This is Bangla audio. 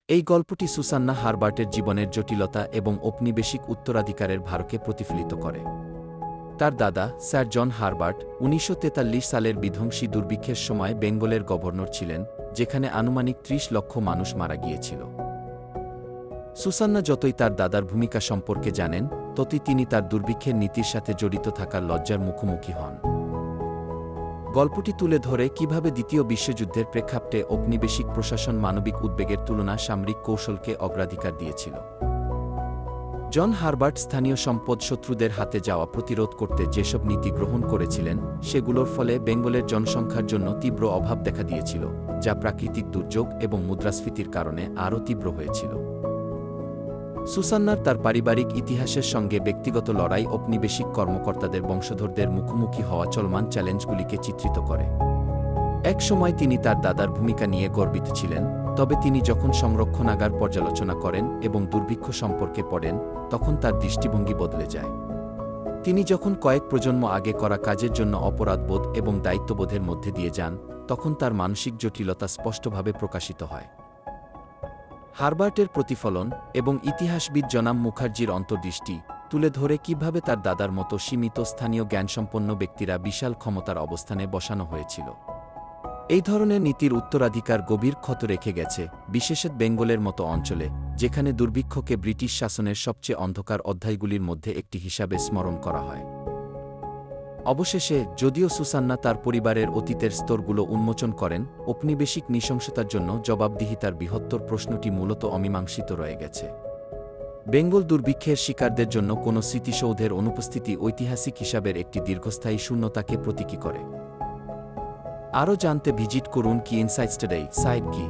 এই গল্পটি সুসান্না হারবার্টের জীবনের জটিলতা এবং ঔপনিবেশিক উত্তরাধিকারের ভারকে প্রতিফলিত করে। তার দাদা স্যার জন হারবার্ট ১৯৪৩ সালের বিধ্বংসী দুর্ভিক্ষের সময় বেঙ্গলের গভর্নর ছিলেন, যেখানে আনুমানিক ৩০ লক্ষ মানুষ মারা গিয়েছিল। সুসান্না যতই তার দাদার ভূমিকা সম্পর্কে জানেন, ততই তিনি তার দুর্ভিক্ষের নীতির সাথে জড়িত থাকার লজ্জার মুখোমুখি হন। গল্পটি তুলে ধরে কিভাবে দ্বিতীয় বিশ্বযুদ্ধের প্রেক্ষাপটে ঔপনিবেশিক প্রশাসন মানবিক উদ্বেগের তুলনা সামরিক কৌশলকে অগ্রাধিকার দিয়েছিল। জন হারবার্ট স্থানীয় সম্পদ শত্রুদের হাতে যাওয়া প্রতিরোধ করতে যেসব নীতি গ্রহণ করেছিলেন, সেগুলোর ফলে বেঙ্গলের জনসংখ্যার জন্য তীব্র অভাব দেখা দিয়েছিল, যা প্রাকৃতিক দুর্যোগ এবং মুদ্রাস্ফীতির কারণে আরও তীব্র হয়েছিল। সুসান্নার তার পারিবারিক ইতিহাসের সঙ্গে ব্যক্তিগত লড়াই ঔপনিবেশিক কর্মকর্তাদের বংশধরদের মুখোমুখি হওয়া চলমান চ্যালেঞ্জগুলিকে চিত্রিত করে। এক সময় তিনি তার দাদার ভূমিকা নিয়ে গর্বিত ছিলেন, তবে তিনি যখন সংরক্ষণাগার পর্যালোচনা করেন এবং দুর্ভিক্ষ সম্পর্কে পড়েন, তখন তার দৃষ্টিভঙ্গি বদলে যায়। তিনি যখন কয়েক প্রজন্ম আগে করা কাজের জন্য অপরাধবোধ এবং দায়িত্ববোধের মধ্যে দিয়ে যান, তখন তার মানসিক জটিলতা স্পষ্টভাবে প্রকাশিত হয়। হারবার্টের প্রতিফলন এবং ইতিহাসবিদ জনাম মুখার্জির অন্তর্দৃষ্টি তুলে ধরে কিভাবে তার দাদার মতো সীমিত স্থানীয় জ্ঞানসম্পন্ন ব্যক্তিরা বিশাল ক্ষমতার অবস্থানে বসানো হয়েছিল। এই ধরনের নীতির উত্তরাধিকার গভীর ক্ষত রেখে গেছে, বিশেষত বেঙ্গলের মতো অঞ্চলে, যেখানে দুর্ভিক্ষকে ব্রিটিশ শাসনের সবচেয়ে অন্ধকার অধ্যায়গুলির মধ্যে একটি হিসাবে স্মরণ করা হয়। অবশেষে, যদিও সুসান্না তার পরিবারের অতীতের স্তরগুলো উন্মোচন করেন, ঔপনিবেশিক নৃশংসতার জন্য জবাবদিহিতার বৃহত্তর প্রশ্নটি মূলত অমীমাংসিত রয়ে গেছে। বেঙ্গল দুর্ভিক্ষের শিকারদের জন্য কোনো স্মৃতিসৌধের অনুপস্থিতি ঐতিহাসিক হিসাবের একটি দীর্ঘস্থায়ী শূন্যতাকে প্রতীকী করে। আরও জানতে ভিজিট করুন কি ইনসাইটস টুডে সাইট কি।